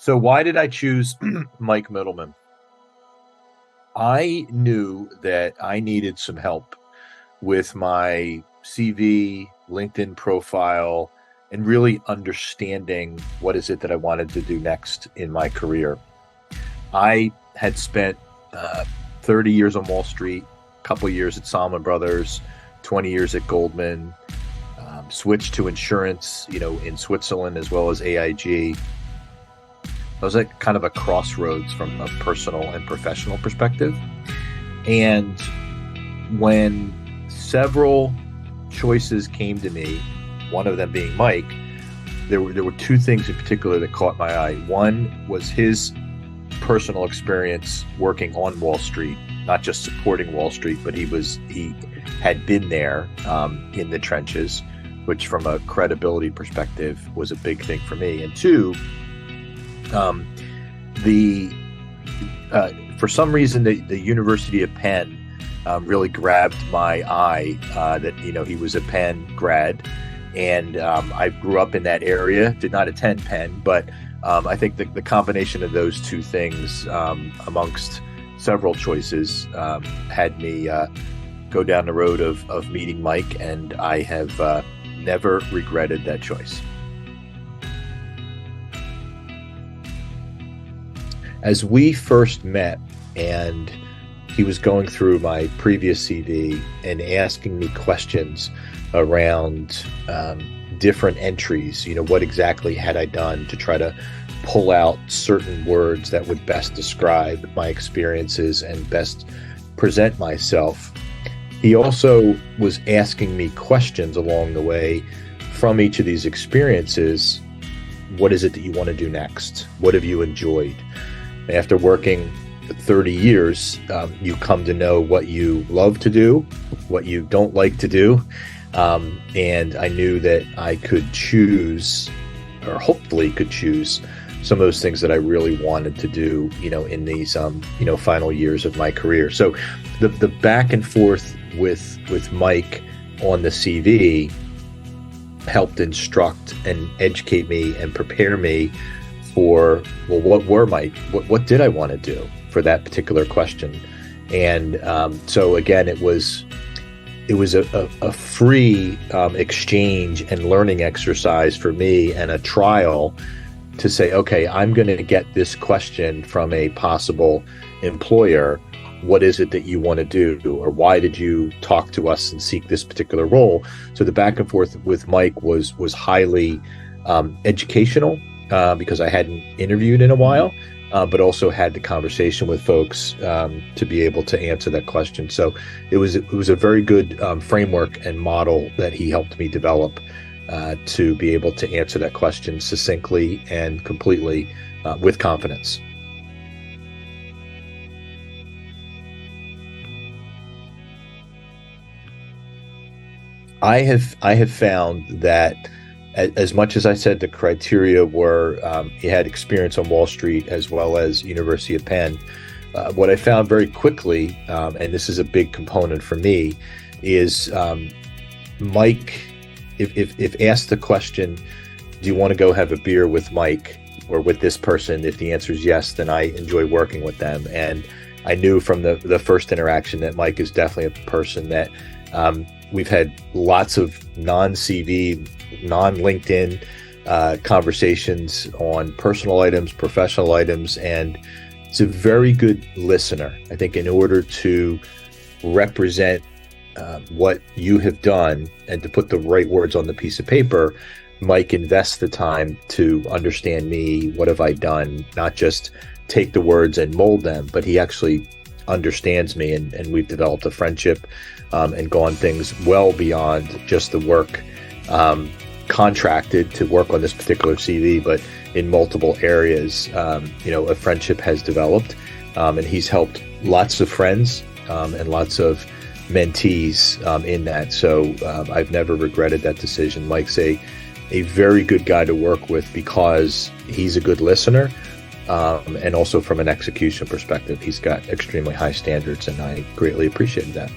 So why did I choose Mike Mittleman? I knew that I needed some help with my CV, LinkedIn profile, and really understanding what is it that I wanted to do next in my career. I had spent 30 years on Wall Street, a couple years at Salomon Brothers, 20 years at Goldman, switched to insurance, in Switzerland as well as AIG. I was at kind of a crossroads from a personal and professional perspective. And when several choices came to me, one of them being Mike, there were two things in particular that caught my eye. One was his personal experience working on Wall Street, not just supporting Wall Street, but he had been there in the trenches, which from a credibility perspective was a big thing for me. And two, for some reason, the University of Penn really grabbed my eye. That he was a Penn grad, and I grew up in that area. Did not attend Penn, but I think the combination of those two things, amongst several choices, had me go down the road of meeting Mike, and I have never regretted that choice. As we first met, and he was going through my previous CV and asking me questions around different entries, what exactly had I done to try to pull out certain words that would best describe my experiences and best present myself. He also was asking me questions along the way from each of these experiences. What is it that you want to do next? What have you enjoyed? After working 30 years, you come to know what you love to do, what you don't like to do. And I knew that I could choose, or hopefully could choose, some of those things that I really wanted to do, in these, final years of my career. So the back and forth with Mike on the CV helped instruct and educate me and prepare me for, what did I want to do for that particular question. And so again, it was a free exchange and learning exercise for me, and a trial to say, okay, I'm going to get this question from a possible employer. What is it that you want to do? Or why did you talk to us and seek this particular role? So the back and forth with Mike was highly educational, because I hadn't interviewed in a while, but also had the conversation with folks to be able to answer that question. So it was a very good framework and model that he helped me develop to be able to answer that question succinctly and completely with confidence. I have found that, as much as I said the criteria were he had experience on Wall Street as well as University of Penn, what I found very quickly, and this is a big component for me, is Mike, if asked the question, do you want to go have a beer with Mike or with this person? If the answer is yes, then I enjoy working with them. And I knew from the first interaction that Mike is definitely a person that we've had lots of non-CV, non-LinkedIn conversations on personal items, professional items, and it's a very good listener. I think in order to represent what you have done and to put the right words on the piece of paper, Mike invests the time to understand me. What have I done? Not just take the words and mold them, but he actually understands me, and we've developed a friendship and gone things well beyond just the work contracted to work on this particular CV, but in multiple areas. A friendship has developed, and he's helped lots of friends and lots of mentees in that. So I've never regretted that decision. Mike's a very good guy to work with because he's a good listener. And also from an execution perspective, he's got extremely high standards, and I greatly appreciated that.